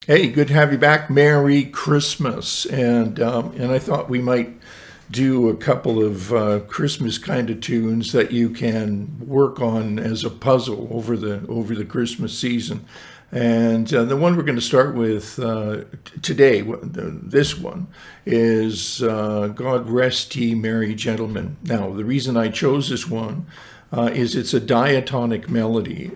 Hey, good to have you back. Merry Christmas. And I thought we might do a couple of Christmas kind of tunes that you can work on as a puzzle over the Christmas season. And the one we're going to start with today, this one, is God Rest Ye Merry Gentlemen. Now, the reason I chose this one is it's a diatonic melody,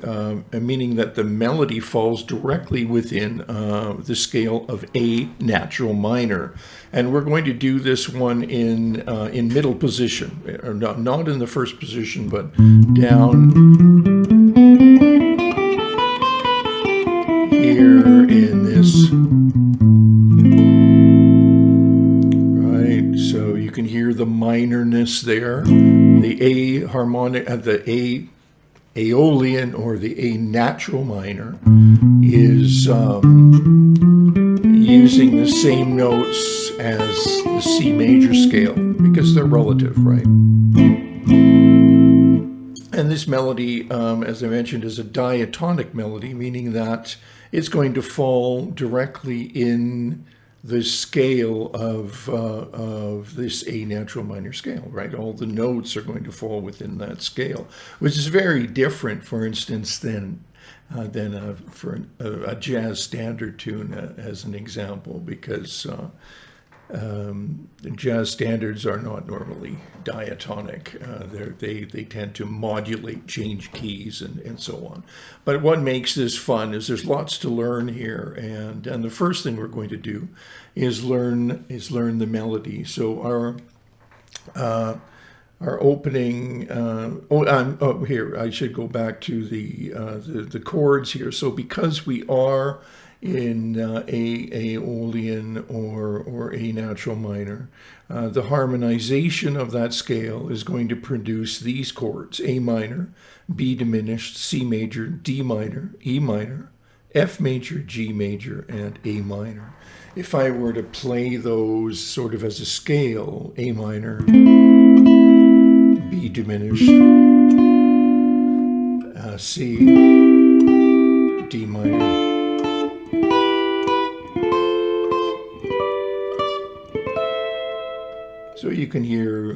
meaning that the melody falls directly within the scale of A natural minor. And we're going to do this one in middle position, or not in the first position, but down here in this. Right, so you can hear the minorness there. The A harmonic, the A Aeolian or the A natural minor is using the same notes as the C major scale because they're relative, right? And this melody, as I mentioned, is a diatonic melody, meaning that it's going to fall directly in the scale of this A natural minor scale, right? All the notes are going to fall within that scale, which is very different, for instance, than for a jazz standard tune, as an example, because jazz standards are not normally diatonic. They tend to modulate, change keys, and so on. But what makes this fun is there's lots to learn here, and the first thing we're going to do is learn the melody. So our opening. Here I should go back to the chords here. So because we are in Aeolian or A natural minor, the harmonization of that scale is going to produce these chords: A minor, B diminished, C major, D minor, E minor, F major, G major, and A minor. If I were to play those sort of as a scale: A minor, B diminished, C, D minor. So you can hear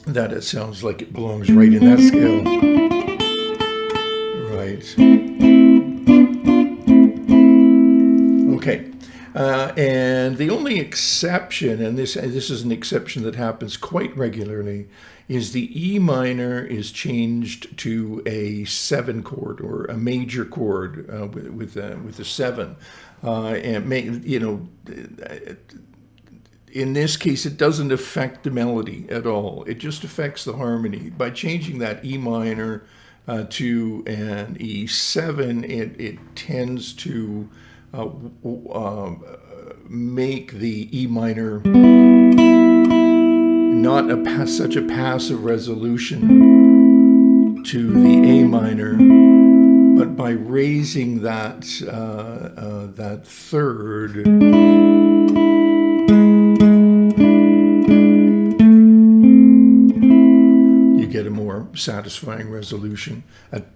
that it sounds like it belongs right in that scale. Right. Okay. And the only exception, and this is an exception that happens quite regularly, is the E minor is changed to a 7 chord or a major chord with a 7, and in this case, it doesn't affect the melody at all. It just affects the harmony. By changing that E minor to an E7, it tends to make the E minor not such a passive resolution to the A minor, but by raising that third, you get a more satisfying resolution,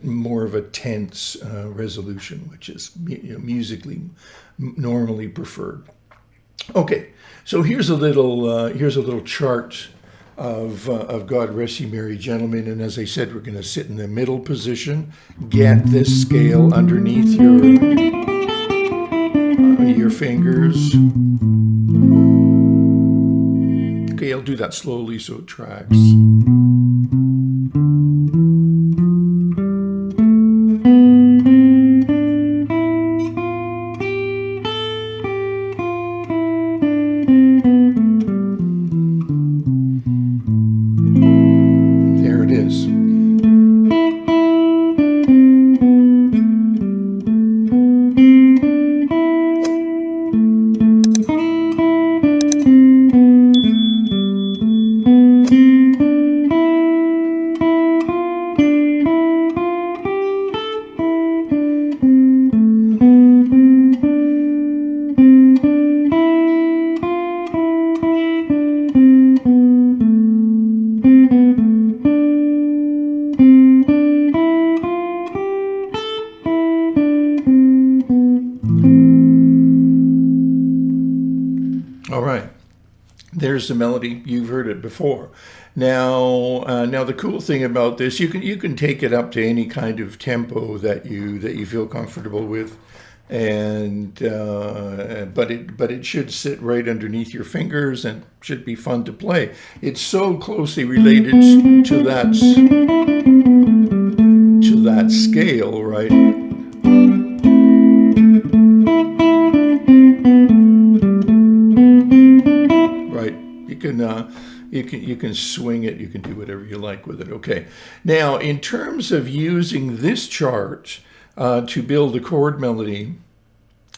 more of a tense resolution, which is musically normally preferred. Okay, so here's a little chart of God Rest Ye Merry Gentlemen, and as I said, we're going to sit in the middle position, get this scale underneath your fingers. Okay, I'll do that slowly so it tracks. There's the melody. You've heard it before. Now the cool thing about this, you can take it up to any kind of tempo that you feel comfortable with, and but it should sit right underneath your fingers and should be fun to play. It's so closely related to that scale, right? Right. You can swing it. You can do whatever you like with it. Okay. Now, in terms of using this chart to build a chord melody,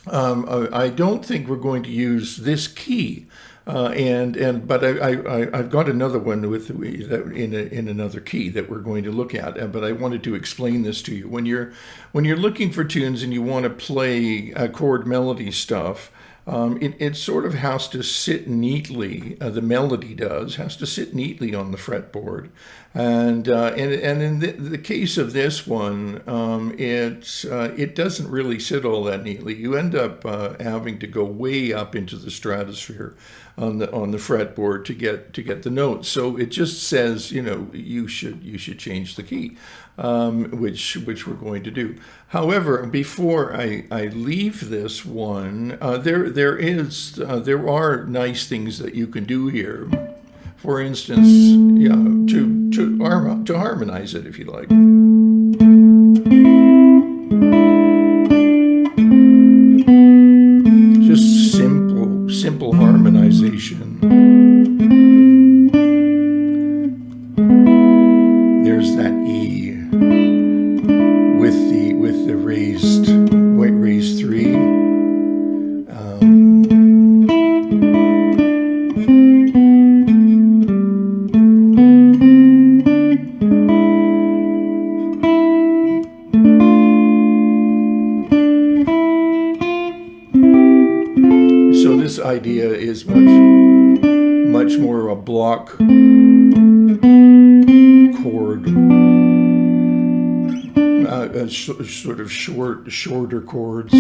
I don't think we're going to use this key. But I've got another one in another key that we're going to look at. But I wanted to explain this to you. When you're looking for tunes and you want to play chord melody stuff, it sort of has to sit neatly. The melody has to sit neatly on the fretboard, and in the case of this one, it doesn't really sit all that neatly. You end up having to go way up into the stratosphere on the fretboard to get the notes. So it just says, you should change the key, which we're going to do. However, before I leave this one, there are nice things that you can do here. For instance, to harmonize it, if you like. Just simple harmonization. There's that E with the raised 3. So this idea is much more a block chord, sort of shorter chords.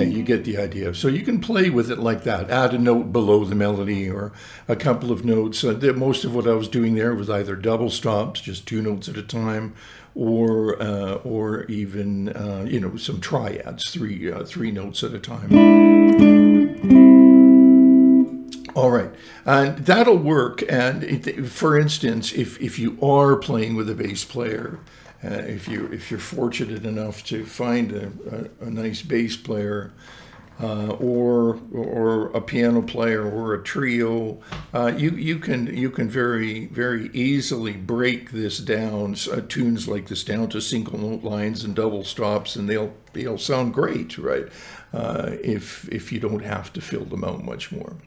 You get the idea. So you can play with it like that. Add a note below the melody or a couple of notes. Most of what I was doing there was either double stops, just 2 notes at a time, or even some triads, 3 notes at a time. All right, and that'll work. And for instance, if you are playing with a bass player, if you're fortunate enough to find a nice bass player, or a piano player or a trio, you can very, very easily break this down, tunes like this down to single note lines and double stops, and they'll sound great, right? If you don't have to fill them out much more.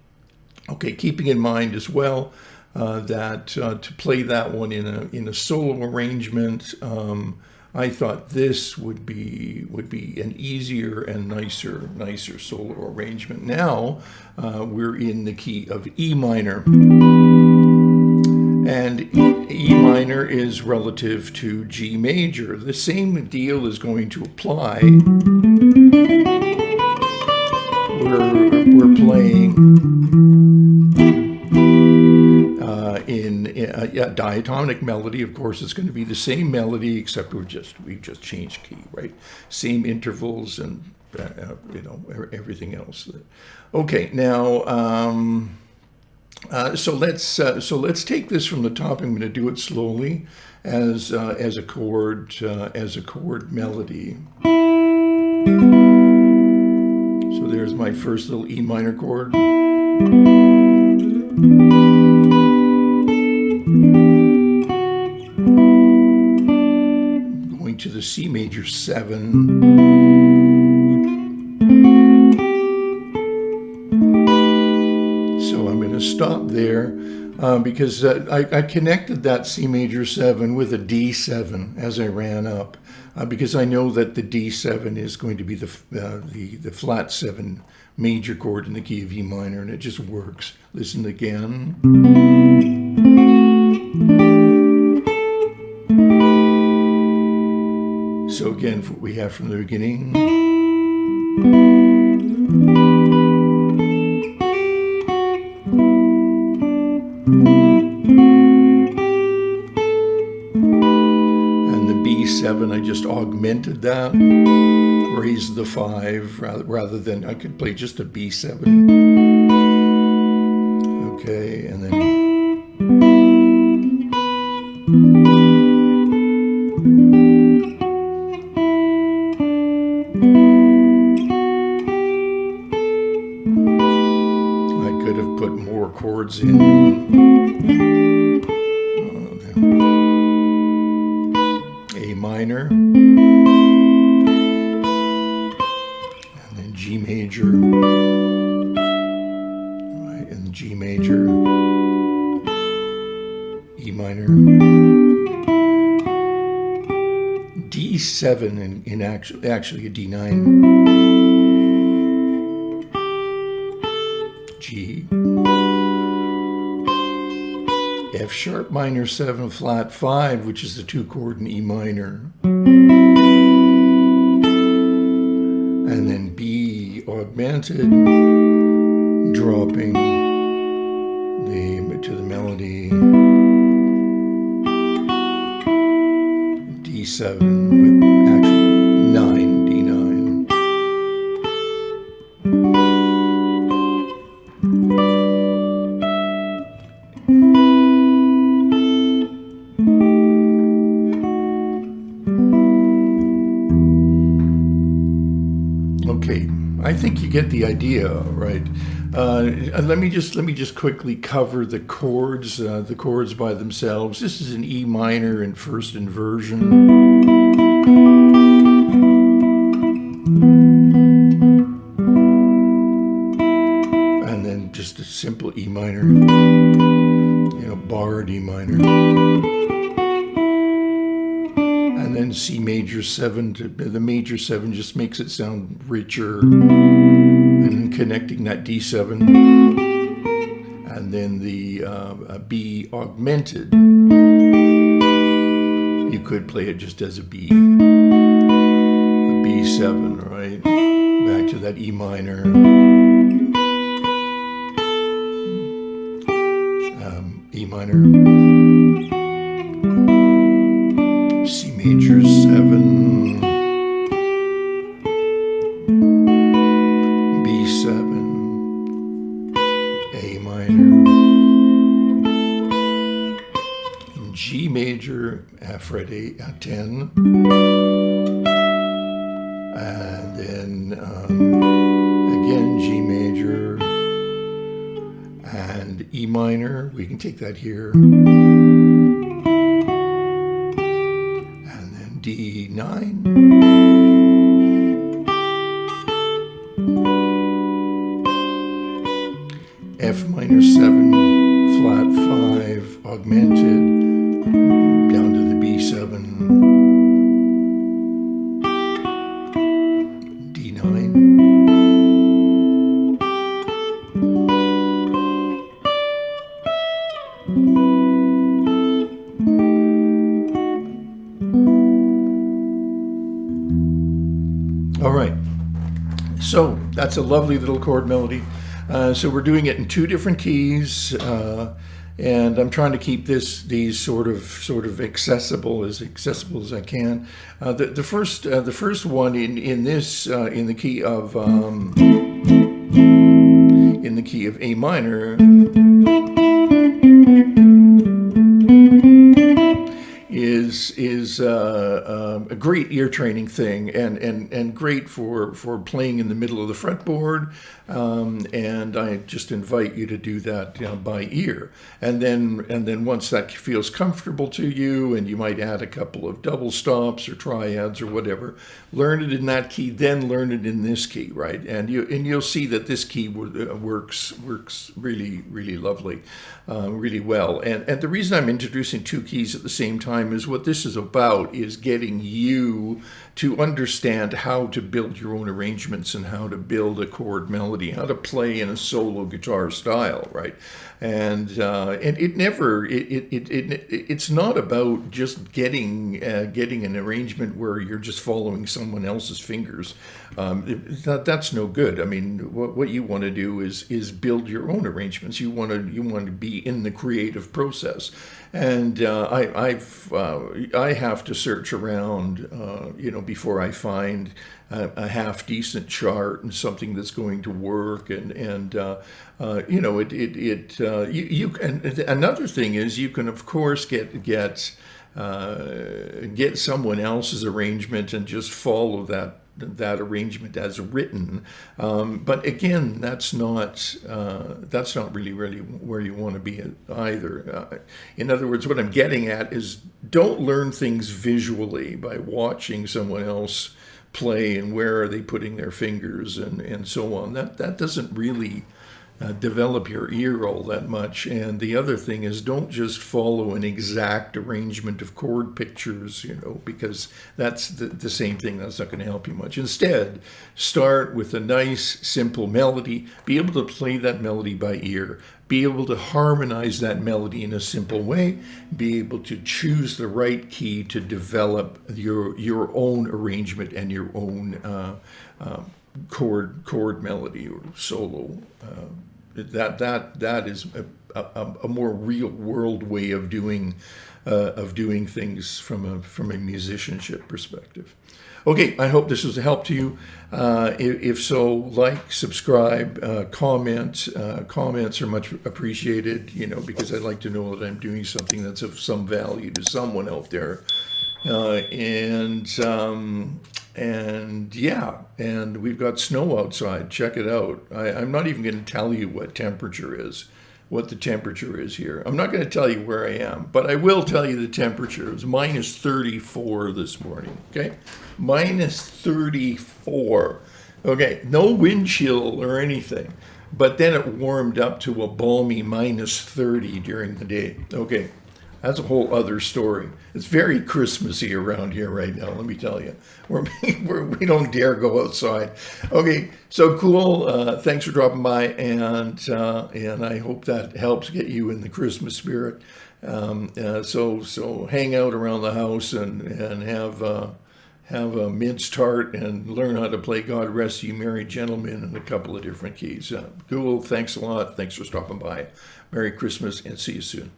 Okay, keeping in mind as well that to play that one in a solo arrangement, I thought this would be an easier and nicer solo arrangement. Now we're in the key of E minor, and E minor is relative to G major. The same deal is going to apply. We're playing in a diatonic melody. Of course, it's going to be the same melody, except we've just changed key, right? Same intervals and everything else. Okay, now so let's take this from the top. I'm going to do it slowly as a chord melody. So there's my first little E minor chord. Going to the C major 7. So I'm going to stop there. because I connected that C major 7 with a D7 as I ran up, because I know that the D7 is going to be the flat 7 major chord in the key of E minor, and it just works. Listen again. So again, what we have from the beginning. And the B7, I just augmented that, raised the 5 rather than, I could play just a B7. Okay, and then I could have put more chords in. A minor, and then G major, right, and G major, E minor, D7 in actually a D9, G, F sharp minor 7 flat 5, which is the 2 chord in E minor, and then B augmented, dropping to the melody, D7 with actually 9, D9. Okay, I think you get the idea, right? Let me just quickly cover the chords by themselves. This is an E minor in first inversion. And then just a simple E minor, barred E minor. And then C major 7, the major 7 just makes it sound richer. And connecting that D7. And then the B augmented. You could play it just as a B. A B7, right? Back to that E minor. E minor. C major 7, B7, A minor, G major, fret 8, 10, and then again G major, and E minor, we can take that here. D9, F minor 7, flat 5, augmented, down to the B7, D9, all right, so that's a lovely little chord melody. So we're doing it in 2 different keys, and I'm trying to keep these sort of accessible as I can. The first one in the key of A minor is a great ear training thing, and great for playing in the middle of the fretboard. And I just invite you to do that by ear. And then once that feels comfortable to you, and you might add a couple of double stops or triads or whatever, learn it in that key, then learn it in this key, right? And you'll see that this key works really lovely, really well. And the reason I'm introducing two keys at the same time is what this is about is getting you to understand how to build your own arrangements and how to build a chord melody, how to play in a solo guitar style, right? And it's not about just getting an arrangement where you're just following someone else's fingers. That's no good. I mean, what you want to do is build your own arrangements. You want to be in the creative process. And I have to search around, before I find a half decent chart and something that's going to work. And another thing is you can of course get someone else's arrangement and just follow that arrangement as written, but again, that's not really where you want to be either. In other words, what I'm getting at is don't learn things visually by watching someone else play and where are they putting their fingers and so on. That doesn't really develop your ear all that much. And the other thing is don't just follow an exact arrangement of chord pictures, because that's the same thing. That's not going to help you much. Instead, start with a nice, simple melody. Be able to play that melody by ear. Be able to harmonize that melody in a simple way. Be able to choose the right key to develop your own arrangement and your own chord melody or solo. That is a more real world way of doing things from a musicianship perspective. Okay, I hope this was a help to you. If so, like, subscribe, comment. Comments are much appreciated, because I'd like to know that I'm doing something that's of some value to someone out there. And we've got snow outside. Check it out. I'm not even going to tell you what the temperature is here. I'm not going to tell you where I am, but I will tell you the temperature. It was minus 34 this morning, okay? Minus 34. Okay, no wind chill or anything, but then it warmed up to a balmy minus 30 during the day. Okay. That's a whole other story. It's very Christmassy around here right now, let me tell you. We don't dare go outside. Okay, so cool. Thanks for dropping by, and I hope that helps get you in the Christmas spirit. So hang out around the house and have a mince tart and learn how to play God Rest You Merry Gentlemen in a couple of different keys. Cool. Thanks a lot. Thanks for stopping by. Merry Christmas, and see you soon.